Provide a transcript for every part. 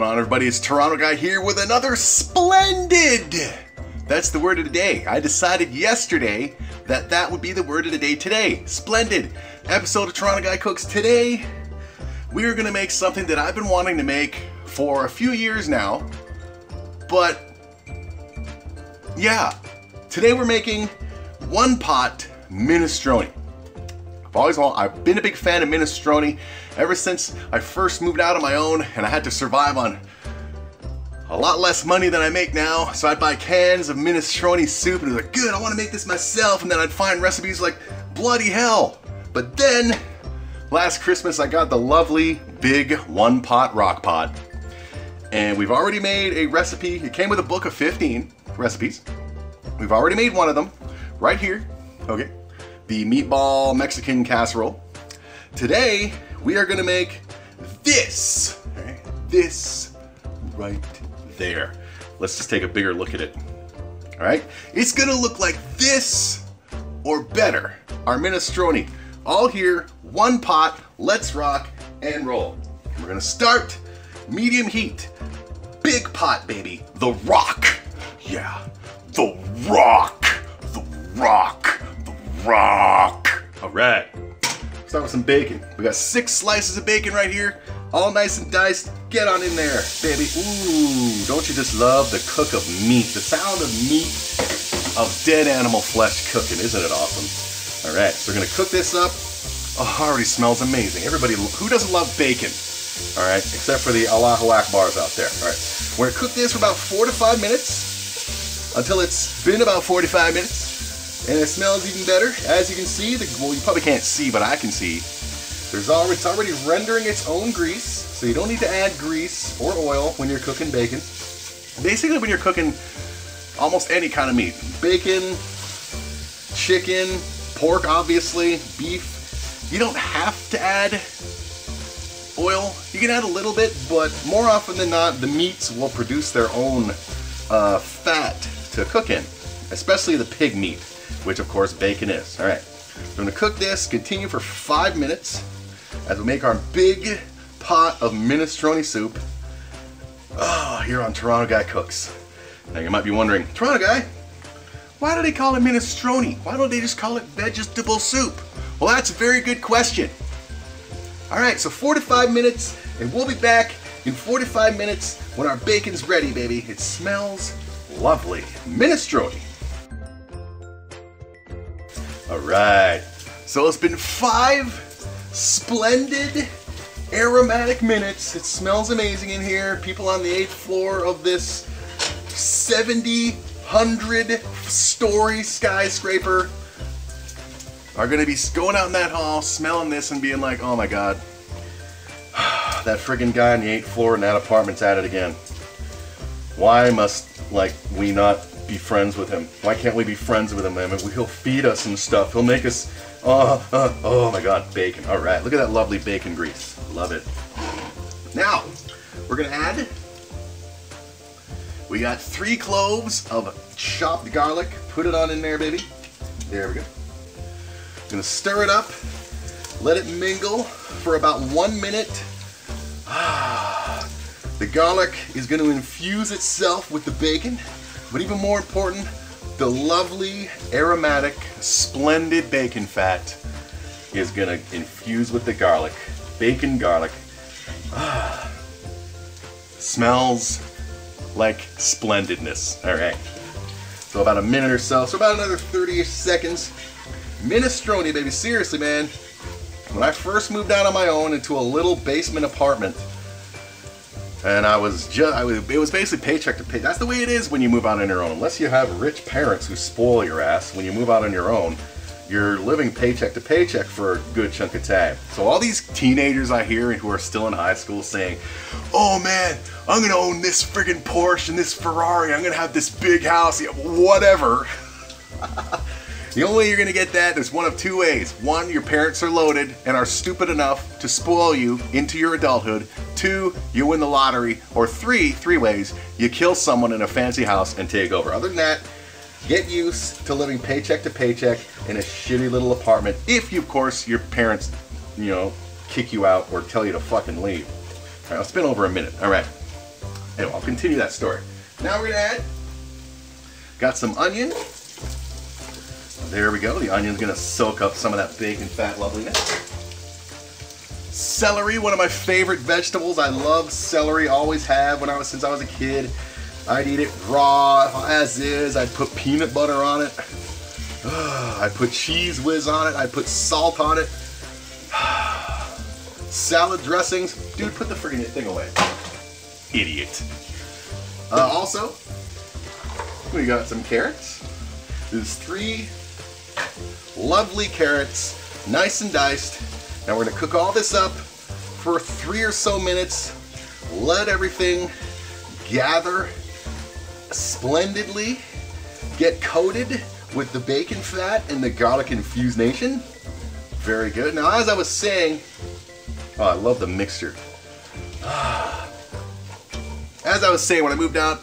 on, everybody? It's Toronto Guy here with another splendid. That's the word of the day. I decided yesterday that that would be the word of the day today. Splendid. Episode of Toronto Guy Cooks. Today, we are going to make something that I've been wanting to make for a few years now. But, yeah. Today we're making one pot minestrone. I've been a big fan of minestrone ever since I first moved out on my own and I had to survive on a lot less money than I make now. So I'd buy cans of minestrone soup and it was like, good, I want to make this myself. And then I'd find recipes like bloody hell. But then last Christmas I got the lovely big one pot rock pot. And we've already made a recipe. It came with a book of 15 recipes. We've already made one of them right here. Okay. The meatball Mexican casserole. Today, we are gonna make this, okay? This right there. Let's just take a bigger look at it, all right? It's gonna look like this or better. Our minestrone, all here, one pot, let's rock and roll. We're gonna start medium heat, big pot, baby, the rock. Yeah, the rock, the rock. Rock! Alright. Start with some bacon. We got 6 slices of bacon right here. All nice and diced. Get on in there, baby. Ooh, don't you just love the cook of meat? The sound of meat, of dead animal flesh cooking. Isn't it awesome? Alright, so we're going to cook this up. Oh, already smells amazing. Everybody, who doesn't love bacon? Alright, except for the Allahu Akbars out there. Alright, we're going to cook this for about 4 to 5 minutes. Until it's been about 45 minutes. And it smells even better. As you can see, well, you probably can't see, but I can see. It's already rendering its own grease, so you don't need to add grease or oil when you're cooking bacon. Basically, when you're cooking almost any kind of meat, bacon, chicken, pork, obviously, beef, you don't have to add oil. You can add a little bit, but more often than not, the meats will produce their own fat to cook in, especially the pig meat, which of course bacon is. All right, we're gonna cook this, continue for 5 minutes as we make our big pot of minestrone soup here on Toronto Guy Cooks. Now you might be wondering, Toronto Guy, why do they call it minestrone? Why don't they just call it vegetable soup? Well, that's a very good question. All right, so 4 to 5 minutes, and we'll be back in 45 minutes when our bacon's ready, baby. It smells lovely. Minestrone. Alright, so it's been 5 splendid aromatic minutes. It smells amazing in here. People on the 8th floor of this 100-story skyscraper are going to be going out in that hall, smelling this and being like, oh my god, that friggin' guy on the 8th floor in that apartment's at it again. Why must, we not be friends with him? Why can't we be friends with him? I mean, he'll feed us and stuff. He'll make us, oh my god, bacon. All right, look at that lovely bacon grease. Love it. Now, we're gonna add, we got 3 cloves of chopped garlic. Put it on in there, baby. There we go. Gonna stir it up, let it mingle for about 1 minute. The garlic is going to infuse itself with the bacon, but even more important, the lovely, aromatic, splendid bacon fat is going to infuse with the garlic. Bacon garlic. Smells like splendidness. All right. So about a minute or so about another 30-ish seconds. Minestrone, baby. Seriously, man. When I first moved out on my own into a little basement apartment, and it was basically paycheck to pay. That's the way it is when you move out on your own. Unless you have rich parents who spoil your ass, when you move out on your own, you're living paycheck to paycheck for a good chunk of time. So all these teenagers I hear who are still in high school saying, oh man, I'm gonna own this friggin' Porsche and this Ferrari, I'm gonna have this big house, whatever. The only way you're gonna get that, there's one of 2 ways. 1, your parents are loaded and are stupid enough to spoil you into your adulthood. 2, you win the lottery. Or 3 ways, you kill someone in a fancy house and take over. Other than that, get used to living paycheck to paycheck in a shitty little apartment. If you, of course, your parents, kick you out or tell you to fucking leave. All right, it's been over a minute. All right. Anyway, I'll continue that story. Now we're gonna add, got some onion. There we go. The onion's gonna soak up some of that bacon fat loveliness. Celery, one of my favorite vegetables. I love celery, always have since I was a kid. I'd eat it raw, as is. I'd put peanut butter on it. I'd put cheese whiz on it. I'd put salt on it. Salad dressings. Dude, put the friggin' thing away. Idiot. Also, we got some carrots. There's 3 lovely carrots, nice and diced. Now we're gonna cook all this up for 3 or so minutes. Let everything gather splendidly, get coated with the bacon fat and the garlic infused nation. Very good. Now, as I was saying, oh, I love the mixture. As I was saying, when I moved out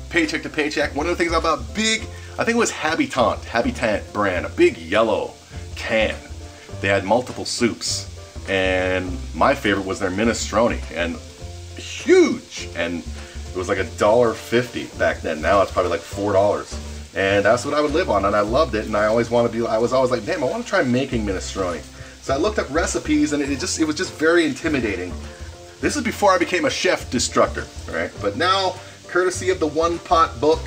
paycheck to paycheck, one of the things about big, I think it was Habitant brand, a big yellow can. They had multiple soups, and my favorite was their minestrone, and huge, and it was like $1.50 back then. Now it's probably like $4. And that's what I would live on, and I loved it, and I was always like, damn, I want to try making minestrone. So I looked up recipes, and it was just very intimidating. This is before I became a chef destructor, right? But now, courtesy of the One Pot book,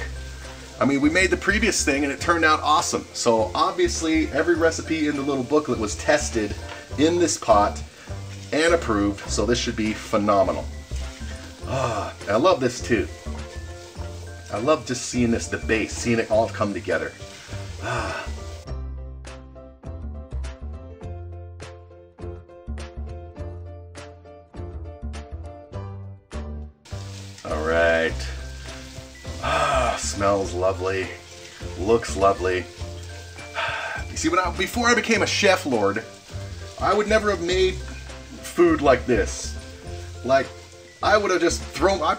I mean, we made the previous thing and it turned out awesome. So obviously, every recipe in the little booklet was tested in this pot and approved, so this should be phenomenal. I love this too. I love just seeing this, the base, seeing it all come together. All right. Smells lovely, looks lovely. You see, before I became a chef lord, I would never have made food like this. Like, I would have just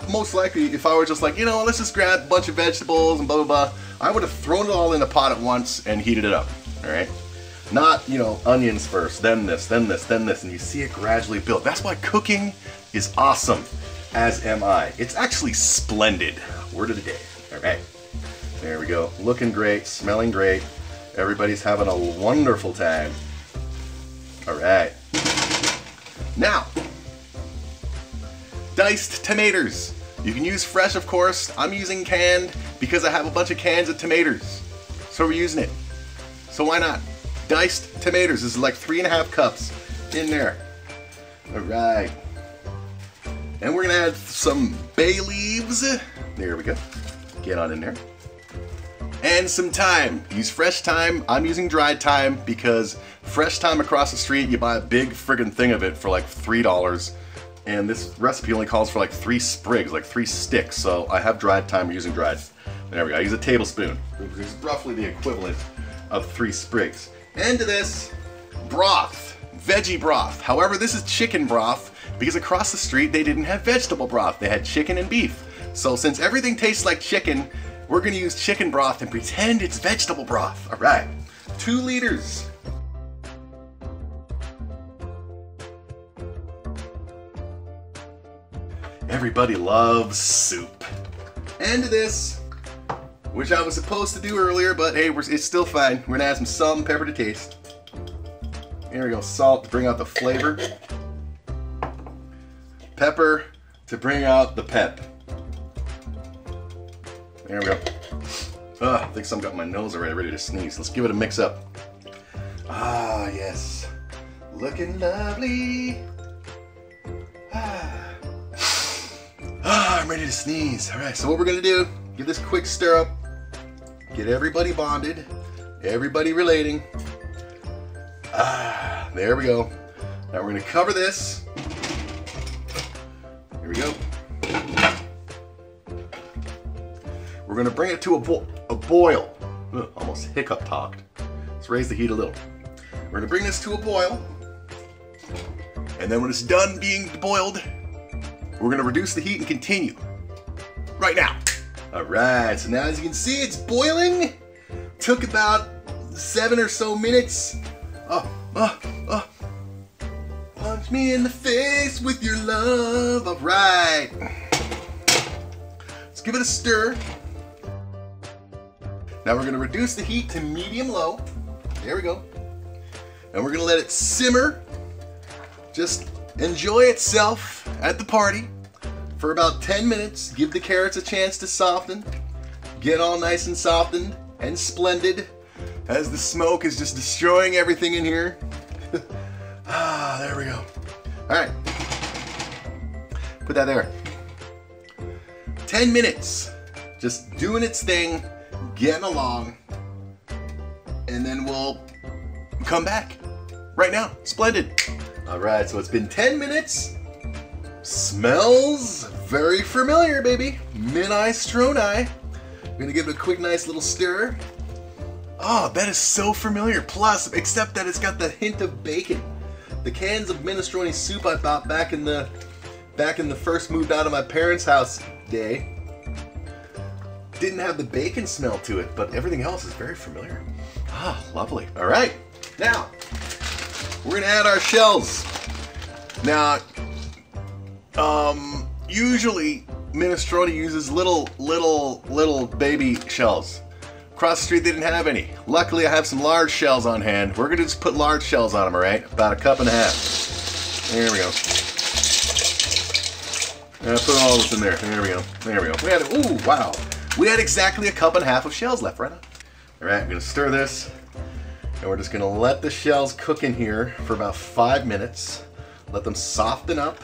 most likely, if I were just like, you know, let's just grab a bunch of vegetables and blah, blah, blah, I would have thrown it all in a pot at once and heated it up, all right? Not, you know, onions first, then this, then this, then this, and you see it gradually build. That's why cooking is awesome, as am I. It's actually splendid. Word of the day. All right, there we go. Looking great, smelling great. Everybody's having a wonderful time. All right. Now, diced tomatoes. You can use fresh, of course. I'm using canned because I have a bunch of cans of tomatoes. So we're using it. So why not? Diced tomatoes. This is like 3.5 cups in there. All right. And we're gonna add some bay leaves. There we go. Get on in there. And some thyme. Use fresh thyme. I'm using dried thyme because fresh thyme across the street, you buy a big friggin' thing of it for like $3. And this recipe only calls for like 3 sprigs, like 3 sticks. So I have dried thyme, we're using dried. There we go, I use a tablespoon. Which is roughly the equivalent of 3 sprigs. And to this, broth, veggie broth. However, this is chicken broth because across the street they didn't have vegetable broth. They had chicken and beef. So since everything tastes like chicken, we're gonna use chicken broth and pretend it's vegetable broth. All right, 2 liters. Everybody loves soup. And to this, which I was supposed to do earlier, but hey, it's still fine. We're gonna add some salt and pepper to taste. Here we go, salt to bring out the flavor. Pepper to bring out the pep. There we go. I think something got in my nose already, ready to sneeze. Let's give it a mix up. Ah, yes. Looking lovely. I'm ready to sneeze. All right, so what we're gonna do, give this a quick stir up, get everybody bonded, everybody relating. There we go. Now we're gonna cover this. Here we go. We're gonna bring it to a boil. Ugh, almost hiccup talked. Let's raise the heat a little. We're gonna bring this to a boil. And then when it's done being boiled, we're gonna reduce the heat and continue. Right now. All right, so now as you can see, it's boiling. Took about 7 or so minutes. Punch me in the face with your love. All right. Let's give it a stir. Now we're gonna reduce the heat to medium-low. There we go. And we're gonna let it simmer. Just enjoy itself at the party for about 10 minutes. Give the carrots a chance to soften. Get all nice and softened and splendid as the smoke is just destroying everything in here. There we go. All right. Put that there. 10 minutes. Just doing its thing, getting along, and then we'll come back right now. Splendid. All right, so it's been 10 minutes. Smells very familiar, baby. Minestrone. I'm gonna give it a quick, nice little stir. Oh, that is so familiar. Plus, except that it's got the hint of bacon. The cans of minestrone soup I bought back in the first moved out of my parents' house day didn't have the bacon smell to it, but everything else is very familiar. Ah, lovely. All right, now we're gonna add our shells. Now, usually minestrone uses little baby shells. Across the street they didn't have any. Luckily I have some large shells on hand. We're gonna just put large shells on them, all right? About 1.5 cups. There we go. Put all this in there. There we go. There we go. We had, ooh, wow. We had exactly 1.5 cups of shells left right now. All right, I'm gonna stir this, and we're just gonna let the shells cook in here for about 5 minutes. Let them soften up,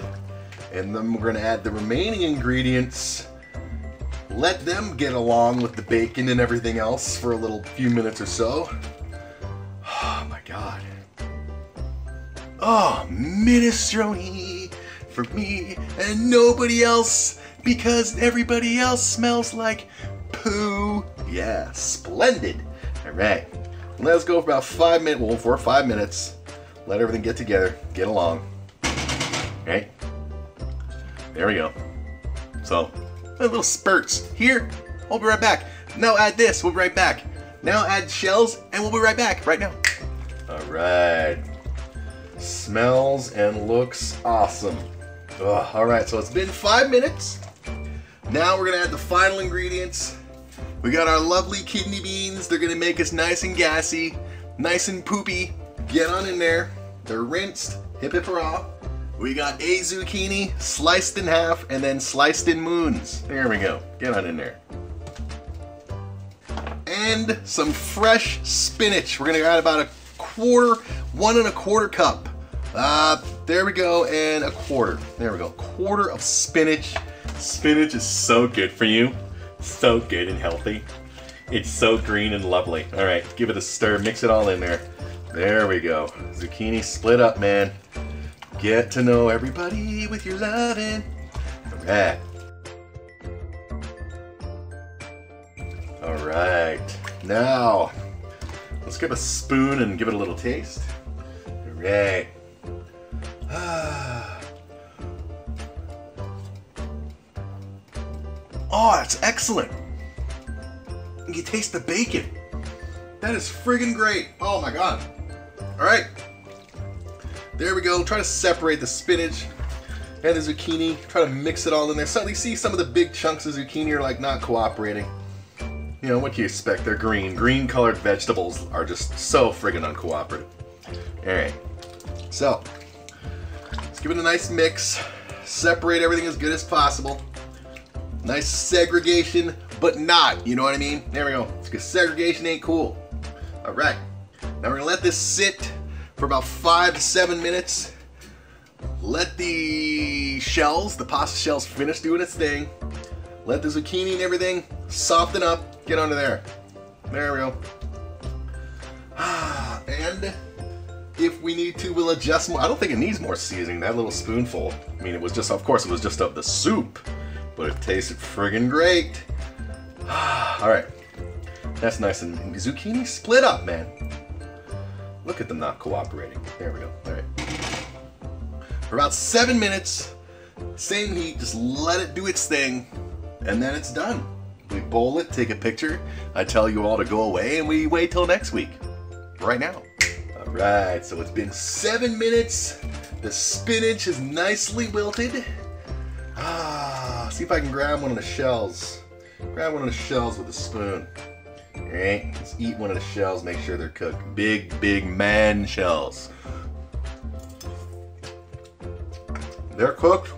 and then we're gonna add the remaining ingredients. Let them get along with the bacon and everything else for a few minutes or so. Oh my God. Oh, minestrone for me and nobody else, because everybody else smells like poo. Yeah, splendid. All right, let's go for about 5 minutes, well, 4 or 5 minutes. Let everything get together, get along. All right, there we go. So, little spurts. Here, we'll be right back. Now add this, we'll be right back. Now add shells, and we'll be right back, right now. All right. Smells and looks awesome. Ugh, all right, so it's been 5 minutes. Now we're gonna add the final ingredients. We got our lovely kidney beans. They're gonna make us nice and gassy, nice and poopy. Get on in there. They're rinsed, hip hip hurrah. We got a zucchini sliced in half and then sliced in moons. There we go. Get on in there. And some fresh spinach. We're gonna add about 1 1/4 cup. There we go, and 1/4. There we go. 1/4 of spinach. Spinach is so good for you. So good and healthy. It's so green and lovely. All right, give it a stir. Mix it all in there. There we go. Zucchini split up, man. Get to know everybody with your loving. All right. All right. Now, let's grab a spoon and give it a little taste. All right. Oh, that's excellent. You can taste the bacon. That is friggin' great. Oh my God. All right. There we go. Try to separate the spinach and the zucchini. Try to mix it all in there. So you see some of the big chunks of zucchini are like not cooperating. You know, what do you expect? They're green. Green colored vegetables are just so friggin' uncooperative. All right. So, let's give it a nice mix. Separate everything as good as possible. Nice segregation, but not, you know what I mean? There we go. Because segregation ain't cool. All right. Now we're gonna let this sit for about 5 to 7 minutes. Let the shells, the pasta shells, finish doing its thing. Let the zucchini and everything soften up. Get under there. There we go. And if we need to, we'll adjust more. I don't think it needs more seasoning. That little spoonful. I mean, it was just, of course, it was just of the soup, but it tasted friggin' great. All right. That's nice and zucchini split up, man. Look at them not cooperating. There we go. All right. For about 7 minutes, same heat, just let it do its thing, and then it's done. We bowl it, take a picture. I tell you all to go away, and we wait till next week. Right now. All right, so it's been 7 minutes. The spinach is nicely wilted. See if I can grab one of the shells. Grab one of the shells with a spoon. Alright, let's eat one of the shells, make sure they're cooked. Big, big man shells. They're cooked.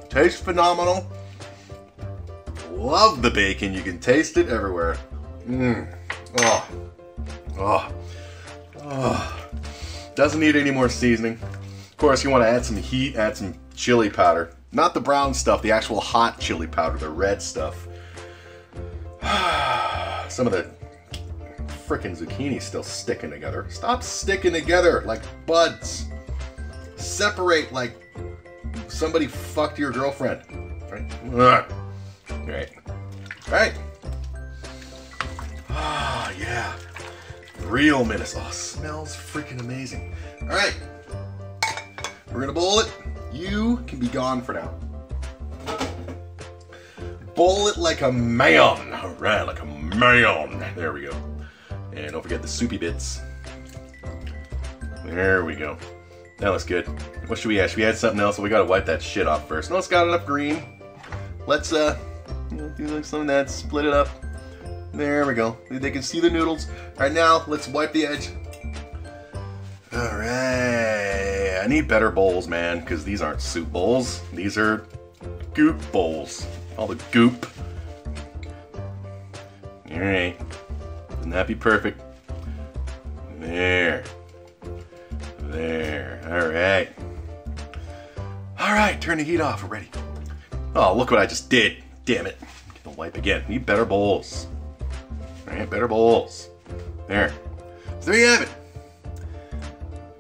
Tastes phenomenal. Love the bacon. You can taste it everywhere. Mmm. Oh. Oh. Oh. Doesn't need any more seasoning. Of course, you want to add some heat, add some chili powder. Not the brown stuff, the actual hot chili powder, the red stuff. Some of the frickin' zucchini still sticking together. Stop sticking together like buds. Separate like somebody fucked your girlfriend. Right? Alright. Alright. Ah, yeah. Real Minestrone. Oh, smells freaking amazing. Alright. We're gonna bowl it. You can be gone for now. Bowl it like a man. Alright, like a man. There we go. And don't forget the soupy bits. There we go. That looks good. What should we add? Should we add something else? We gotta wipe that shit off first. No, it's got enough green. Let's do like some of that. Split it up. There we go. They can see the noodles. Alright, now let's wipe the edge. Alright. I need better bowls, man, because these aren't soup bowls. These are goop bowls. All the goop. Alright. Wouldn't that be perfect? There. There. Alright. Alright, turn the heat off. We're ready. Oh, look what I just did. Damn it. Get the wipe again. Need better bowls. Alright, better bowls. There. So there you have it.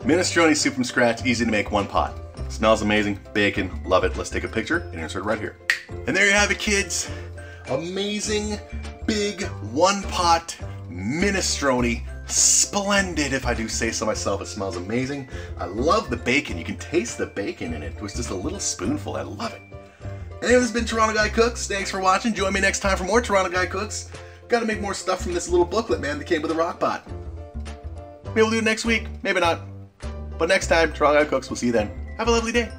Minestrone soup from scratch, easy to make, one pot. Smells amazing, bacon, love it. Let's take a picture and insert it right here. And there you have it, kids. Amazing, big, one pot minestrone. Splendid, if I do say so myself. It smells amazing. I love the bacon. You can taste the bacon in it. It was just a little spoonful. I love it. Anyway, this has been Toronto Guy Cooks. Thanks for watching. Join me next time for more Toronto Guy Cooks. Gotta make more stuff from this little booklet, man, that came with a rock pot. Maybe we'll do it next week. Maybe not. But next time, Toronto Guy Cooks. We'll see you then. Have a lovely day.